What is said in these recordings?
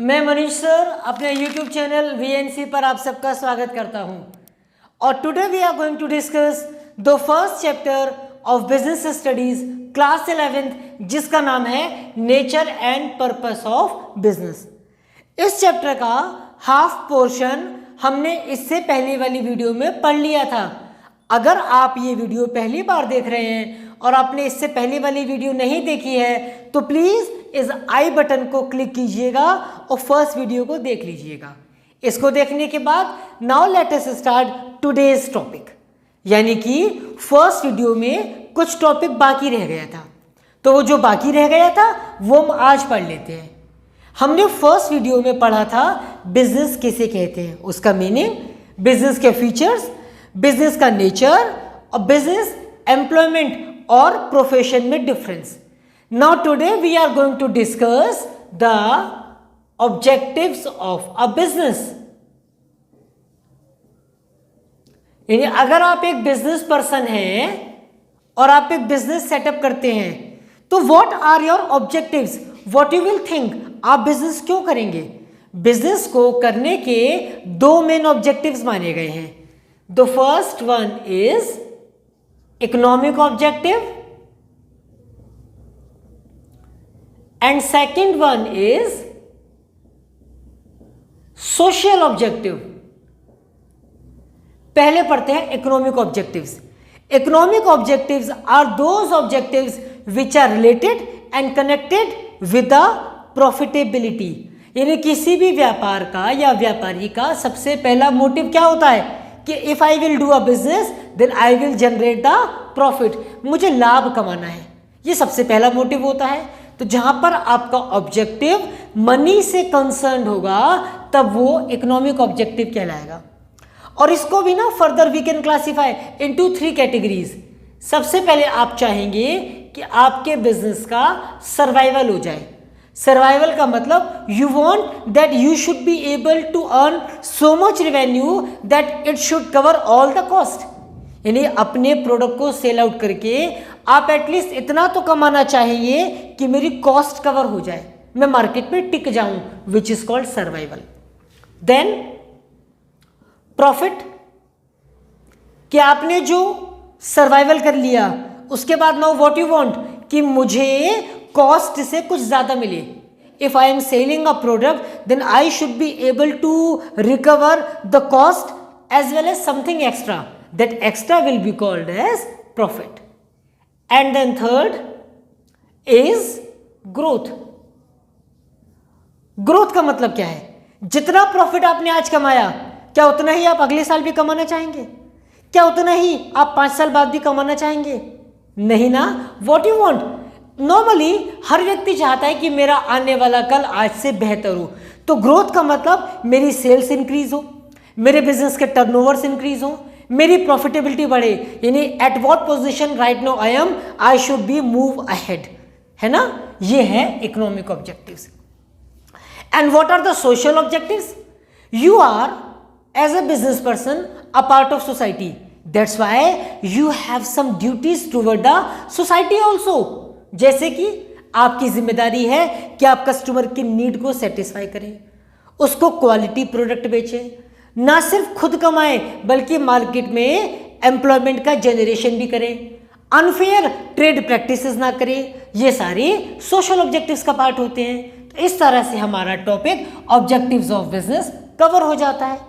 मैं मनीष सर अपने YouTube channel VNC पर आप सबका स्वागत करता हूं और today we are going to discuss the first chapter of business studies class 11th जिसका नाम है nature and purpose of business. इस चैप्टर का हाफ पोर्शन हमने इससे पहले वाली वीडियो में पढ़ लिया था। अगर आप ये वीडियो पहली बार देख रहे हैं और आपने इससे पहले वाली वीडियो नहीं देखी है तो प्लीज़ इस आई बटन को क्लिक कीजिएगा और फर्स्ट वीडियो को देख लीजिएगा। इसको देखने के बाद now let us start today's topic, यानी कि फर्स्ट वीडियो में कुछ टॉपिक बाकी रह गया था, तो वो जो बाकी रह गया था वो हम आज पढ़ लेते हैं। हमने फर्स्ट वीडियो में पढ़ा था बिजनेस किसे कहते हैं, उसका मीनिंग, बिजनेस के फीचर्स, बिजनेस का नेचर और बिजनेस एम्प्लॉयमेंट और प्रोफेशन में difference. Now today we are going to discuss the objectives of a business. यानी अगर आप एक बिजनेस पर्सन हैं और आप एक बिजनेस सेटअप करते हैं तो what are your objectives, what you will think, आप बिजनेस क्यों करेंगे। बिजनेस को करने के दो मेन ऑब्जेक्टिव्स माने गए हैं। The first one is economic objective and second one is social objective। पहले पढ़ते हैं economic objectives. Economic objectives are those objectives which are related and connected with the profitability. यानी किसी भी व्यापार का या व्यापारी का सबसे पहला मोटिव क्या होता है कि if I will do a business then I will generate the profit, मुझे लाभ कमाना है, ये सबसे पहला मोटिव होता है। तो जहां पर आपका ऑब्जेक्टिव मनी से कंसर्न्ड होगा तब वो इकोनॉमिक ऑब्जेक्टिव कहलाएगा। और इसको भी ना further we can classify into 3 categories. सबसे पहले आप चाहेंगे कि आपके बिजनेस का सर्वाइवल हो जाए। सर्वाइवल का मतलब you want that you should be able to earn so much revenue that it should cover all the cost. यानी अपने प्रोडक्ट को सेल आउट करके आप एटलीस्ट इतना तो कमाना चाहिए कि मेरी कॉस्ट कवर हो जाए, मैं मार्केट में टिक जाऊं, which is called survival. Then profit, कि आपने जो सर्वाइवल कर लिया उसके बाद नाउ व्हाट यू वांट कि मुझे कॉस्ट से कुछ ज्यादा मिले। If I am selling a product then I should be able to recover the cost as well as something extra, that extra will be called as profit. And then third is growth. Growth का मतलब क्या है, जितना profit आपने आज कमाया क्या उतना ही आप अगले साल भी कमाना चाहेंगे, क्या उतना ही आप 5 साल बाद भी कमाना चाहेंगे, नहीं ना। व्हाट यू वांट, नॉर्मली हर व्यक्ति चाहता है कि मेरा आने वाला कल आज से बेहतर हो। तो ग्रोथ का मतलब मेरी सेल्स इंक्रीज हो, मेरे बिजनेस के टर्नओवर्स इंक्रीज हो, मेरी प्रॉफिटेबिलिटी बढ़े। यानी at what position right now I am, I should be move ahead, है ना। ये है economic objectives. And what are the social objectives, you are as a business person a part of society, that's why you have some duties toward the society also. जैसे कि आपकी जिम्मेदारी है कि आप कस्टमर की नीड को सेटिस्फाई करें, उसको क्वालिटी प्रोडक्ट बेचें, ना सिर्फ खुद कमाएं बल्कि मार्केट में एम्प्लॉयमेंट का जनरेशन भी करें, अनफेयर ट्रेड प्रैक्टिसेस ना करें। ये सारे सोशल ऑब्जेक्टिव्स का पार्ट होते हैं। तो इस तरह से हमारा topic objectives of business cover हो जाता है।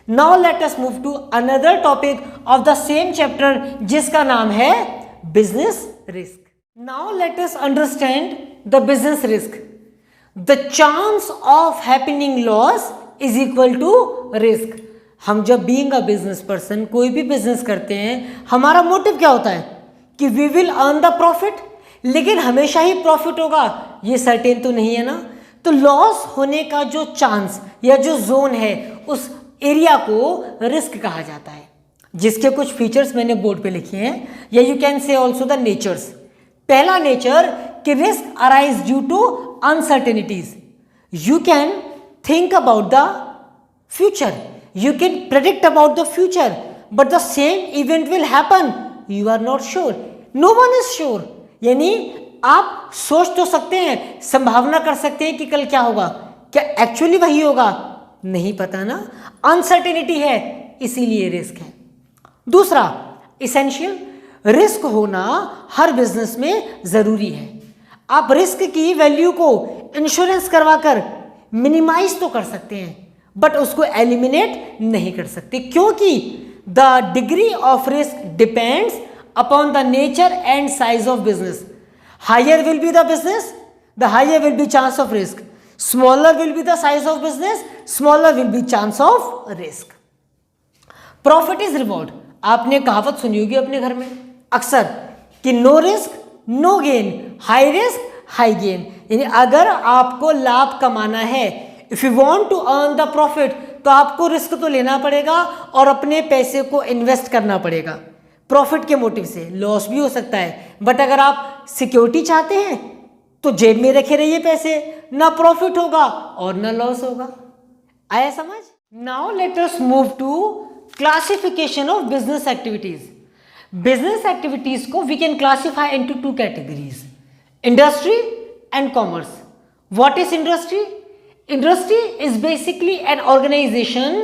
Now let us move to another topic of the same chapter जिसका नाम है business risk. Now let us understand the business risk. The chance of happening loss is equal to risk. हम जब being a business person कोई भी business करते हैं, हमारा मोटिव क्या होता है कि we will earn the profit, लेकिन हमेशा ही प्रॉफिट होगा ये सर्टेन तो नहीं है ना। तो लॉस होने का जो चांस या जो जोन है उस एरिया को रिस्क कहा जाता है, जिसके कुछ फीचर्स मैंने बोर्ड पे लिखे हैं, या you can say also the natures. पहला नेचर कि risk arise due to uncertainties. You can think about the future, you can predict about the future, but the same event will happen, you are not sure, no one is sure। यानी आप सोच तो सकते हैं, संभावना कर सकते हैं कि कल क्या होगा, क्या एक्चुअली वही होगा? नहीं पता ना, अनसर्टेनिटी है, इसीलिए रिस्क है। दूसरा, इसेंशियल, रिस्क होना हर बिजनेस में जरूरी है। आप रिस्क की वैल्यू को इंश्योरेंस करवाकर मिनिमाइज तो कर सकते हैं, बट उसको एलिमिनेट नहीं कर सकते, क्योंकि the degree of risk depends upon the nature and size of business. Higher will be the business, the higher will be chance of risk. Smaller will be the size of business, smaller will be chance of risk. Profit is reward. आपने कहावत सुनी होगी अपने घर में अक्सर कि no risk no gain, high risk high gain. यानी अगर आपको लाभ कमाना है, if you want to earn the profit, तो आपको रिस्क तो लेना पड़ेगा और अपने पैसे को इन्वेस्ट करना पड़ेगा। प्रॉफिट के मोटिव से लॉस भी हो सकता है, बट अगर आप सिक्योरिटी चाहते हैं तो जेब में रखे रहिए पैसे, ना प्रॉफिट होगा और ना लॉस होगा। आया समझ? Now let us move to classification of business activities. Business activities को we can classify into two categories, industry and commerce. What is industry? Industry is basically an organization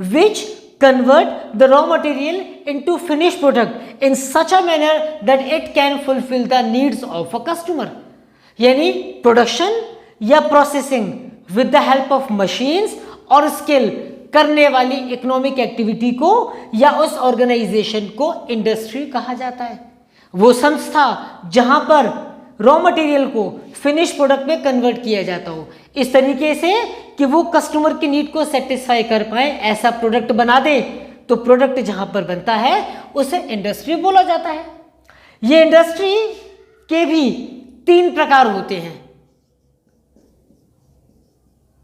which convert the raw material into finished product in such a manner that it can fulfill the needs of a customer. यानी production या processing with the help of machines और skill करने वाली economic activity को या उस organisation को industry कहा जाता है। वो संस्था जहां पर रॉ मटेरियल को फिनिश प्रोडक्ट में कन्वर्ट किया जाता हो इस तरीके से कि वो कस्टमर की नीड को सेटिस्फाई कर पाए, ऐसा प्रोडक्ट बना दे, तो प्रोडक्ट जहां पर बनता है उसे इंडस्ट्री बोला जाता है। ये इंडस्ट्री के भी 3 प्रकार होते हैं,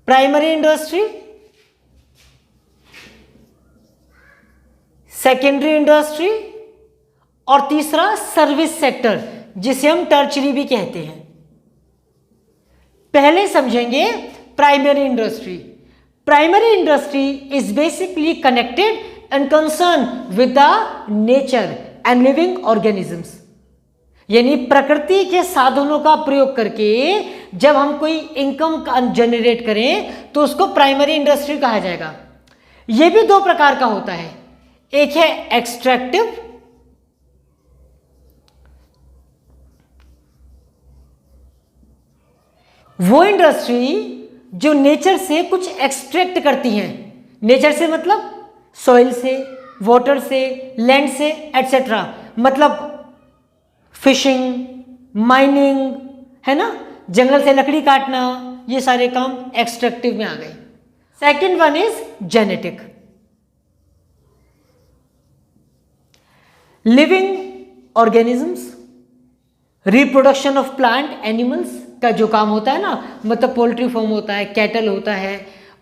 प्राइमरी इंडस्ट्री, सेकेंडरी इंडस्ट्री और तीसरा सर्विस सेक्टर, जिसे हम टर्चरी भी कहते हैं। पहले समझेंगे primary industry. Primary industry is basically connected and concern with the nature and living organisms. यानी प्रकृति के साधनों का प्रयोग करके जब हम कोई इनकम जनरेट करें तो उसको प्राइमरी इंडस्ट्री कहा जाएगा। यह भी 2 प्रकार का होता है, एक है एक्सट्रैक्टिव, वो इंडस्ट्री जो नेचर से कुछ एक्सट्रैक्ट करती हैं। नेचर से मतलब सॉइल से, वाटर से, लैंड से एटसेट्रा, मतलब फिशिंग, माइनिंग, है ना, जंगल से लकड़ी काटना, ये सारे काम एक्सट्रैक्टिव में आ गए। Second one is genetic. Living organisms, reproduction of plant animals का जो काम होता है ना, मतलब पोल्ट्री फार्म होता है, कैटल होता है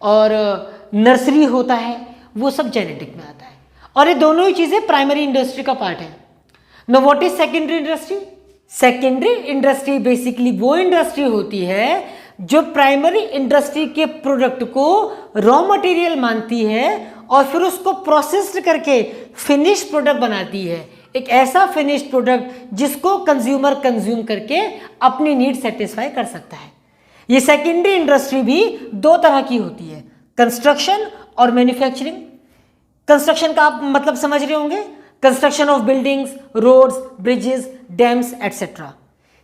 और नर्सरी होता है, वो सब जेनेटिक में आता है। और ये दोनों ही चीजें प्राइमरी इंडस्ट्री का पार्ट है। Now what is secondary industry? Secondary industry basically वो इंडस्ट्री होती है जो प्राइमरी इंडस्ट्री के प्रोडक्ट को रॉ मटेरियल मानती है और फिर उसको प्रोसेस्ड करके फिनिश प्रोडक्ट बनाती है। एक ऐसा फिनिश प्रोडक्ट जिसको कंज्यूमर कंज्यूम करके अपनी नीड सेटिस्फाई कर सकता है। ये सेकेंडरी इंडस्ट्री भी 2 तरह की होती है, कंस्ट्रक्शन और मैन्युफैक्चरिंग। कंस्ट्रक्शन का आप मतलब समझ रहे होंगे, construction of buildings, roads, bridges, dams etcetera.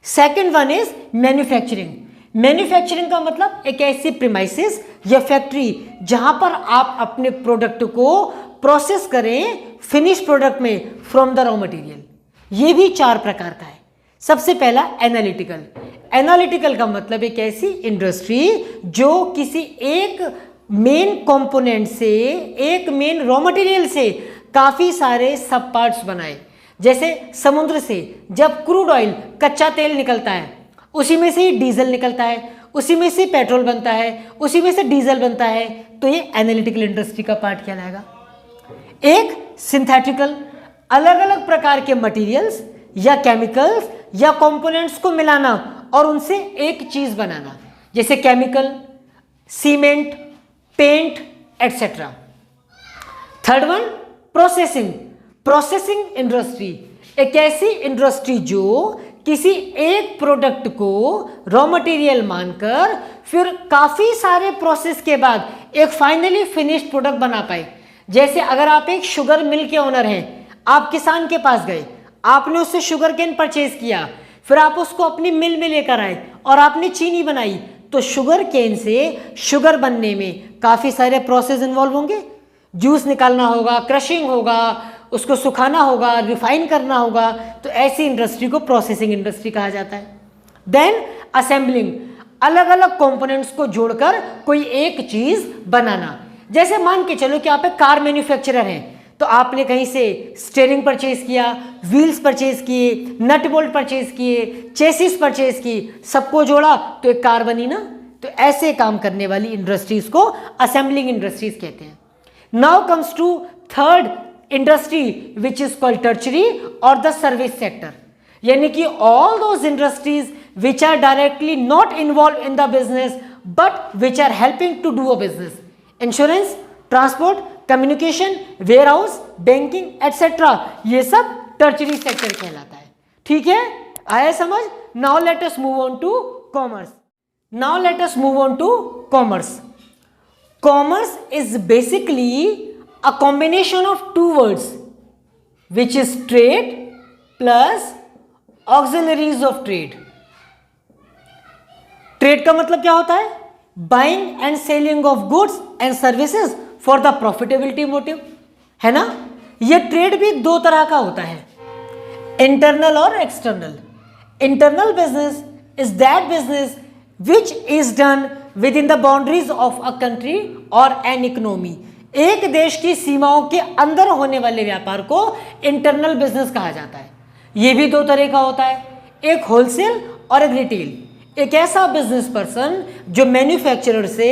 Second one is manufacturing. Manufacturing का मतलब एक ऐसी प्रीमाइसेस या फैक्ट्री जहां पर आप अपने प्रोडक्ट को प्रोसेस करें फिनिश प्रोडक्ट में फ्रॉम द रॉ मटेरियल। ये भी 4 प्रकार का है। सबसे पहला एनालिटिकल। एनालिटिकल का मतलब एक ऐसी इंडस्ट्री जो किसी एक मेन कंपोनेंट से, एक मेन रॉ मटेरियल से काफी सारे सब पार्ट्स बनाए। जैसे समुद्र से जब क्रूड ऑयल, कच्चा तेल निकलता है, उसी में से ही डीजल निकलता है, उसी में से पेट्रोल बनता है, उसी में से डीजल बनता है, तो ये एनालिटिकल इंडस्ट्री का पार्ट कहलाएगा। एक सिंथेटिकल, अलग अलग प्रकार के मटेरियल्स या केमिकल्स या कंपोनेंट्स को मिलाना और उनसे एक चीज बनाना, जैसे chemical, cement, paint etcetera. Third one processing. Processing industry एक ऐसी इंडस्ट्री जो किसी एक प्रोडक्ट को रॉ मटेरियल मानकर फिर काफी सारे प्रोसेस के बाद एक फाइनली फिनिश्ड प्रोडक्ट बना पाए। जैसे अगर आप एक शुगर मिल के ओनर हैं, आप किसान के पास गए, आपने उससे शुगर केन परचेज किया, फिर आप उसको अपनी मिल में लेकर आए और आपने चीनी बनाई, तो शुगर केन से शुगर बनने में काफी सारे प्रोसेस इन्वॉल्व होंगे। जूस निकालना होगा, क्रशिंग होगा, उसको सुखाना होगा, रिफाइन करना होगा, तो ऐसी इंडस्ट्री को प्रोसेसिंग इंडस्ट्री कहा जाता है। देन असेंबलिंग, अलग अलग कंपोनेंट्स को जोड़कर कोई एक चीज बनाना। जैसे मान के चलो कि आप एक कार मैन्युफैक्चरर हैं, तो आपने कहीं से स्टीयरिंग परचेज किया, व्हील्स परचेज किए, नट बोल्ट परचेज किए, चेसिस परचेज की, सबको जोड़ा तो एक कार बनी ना। तो ऐसे काम करने वाली इंडस्ट्रीज को असेंबलिंग इंडस्ट्रीज कहते हैं। Now comes to third industry which is called tertiary और द सर्विस सेक्टर, यानी कि all those industries which are directly not involve in the business but which are helping to do a business. Insurance, transport, communication, warehouse, banking etcetera, ये सब tertiary sector कहलाता है। ठीक है, आया समझ? Now let us move on to commerce. Now let us move on to commerce. Commerce is basically a combination of two words which is trade plus auxiliaries of trade. Trade का मतलब क्या होता है? Buying and selling of goods and services for the profitability motive, है ना। ये trade भी दो तरह का होता है, इंटरनल और external. Internal business is that business which is done with in the boundaries of a country और एन इकोनॉमी। एक देश की सीमाओं के अंदर होने वाले व्यापार को इंटरनल बिजनेस कहा जाता है। यह भी दो तरह का होता है, एक होलसेल और एक रिटेल। एक ऐसा बिजनेस पर्सन जो मैन्युफैक्चरर से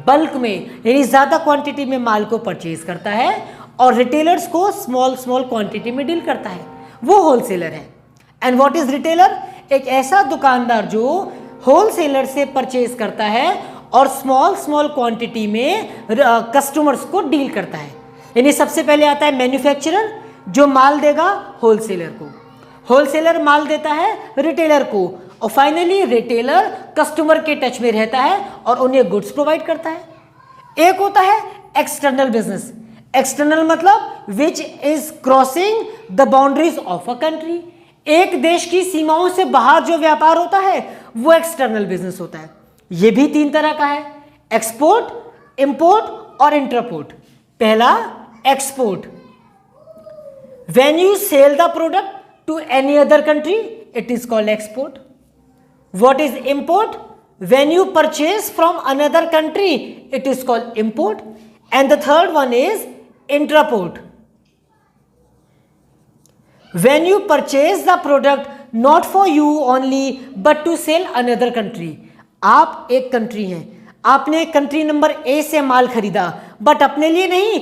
बल्क में यानी ज्यादा क्वांटिटी में माल को परचेज करता है और रिटेलर्स को स्मॉल स्मॉल क्वांटिटी में डील करता है, वो होलसेलर है। And what is retailer? एक ऐसा दुकानदार जो होलसेलर से परचेज करता है और स्मॉल स्मॉल क्वांटिटी में कस्टमर्स को डील करता है। यानी सबसे पहले आता है मैन्युफैक्चरर जो माल देगा होलसेलर को, होलसेलर माल देता है रिटेलर को, और फाइनली रिटेलर कस्टमर के टच में रहता है और उन्हें गुड्स प्रोवाइड करता है। एक होता है एक्सटर्नल बिजनेस। एक्सटर्नल मतलब which is crossing the boundaries of a country. एक देश की सीमाओं से बाहर जो व्यापार होता है वो एक्सटर्नल बिजनेस होता है। ये भी तीन तरह का है, एक्सपोर्ट, इंपोर्ट और इंटरपोर्ट। पहला export, when you sell the product to any other country it is called export. What is import? When you purchase from another country it is called import. And the third one is interport, when you purchase the product not for you only but to sell another country. आप एक country हैं, आपने country number A से माल खरीदा but अपने लिए नहीं,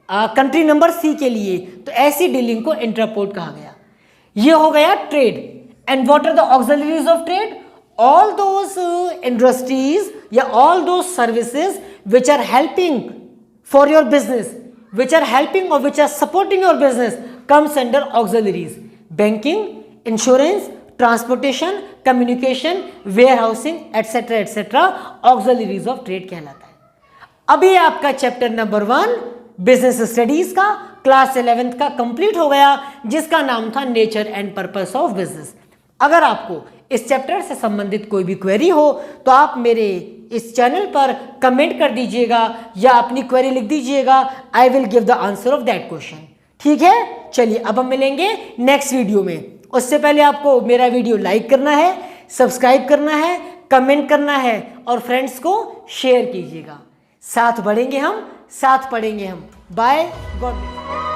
country number C के लिए, तो ऐसी डीलिंग को इंटरपोर्ट कहा गया। ये हो गया trade. And what are the auxiliaries of trade? All those industries या all those services which are helping for your business, which are helping और which are supporting your business comes under auxiliaries. Banking, insurance, transportation, communication, warehousing etcetera etcetera auxiliaries of trade कहलाता है। अभी आपका chapter number 1 business studies का class 11th का complete हो गया, जिसका नाम था nature and purpose of business. अगर आपको इस चैप्टर से संबंधित कोई भी क्वेरी हो तो आप मेरे इस चैनल पर कमेंट कर दीजिएगा या अपनी क्वेरी लिख दीजिएगा। I will give the answer of that question. ठीक है, चलिए अब हम मिलेंगे नेक्स्ट वीडियो में। उससे पहले आपको मेरा वीडियो लाइक करना है, सब्सक्राइब करना है, कमेंट करना है और फ्रेंड्स को शेयर कीजिएगा। साथ बढ़ेंगे हम, साथ पढ़ेंगे हम। Bye, god bless.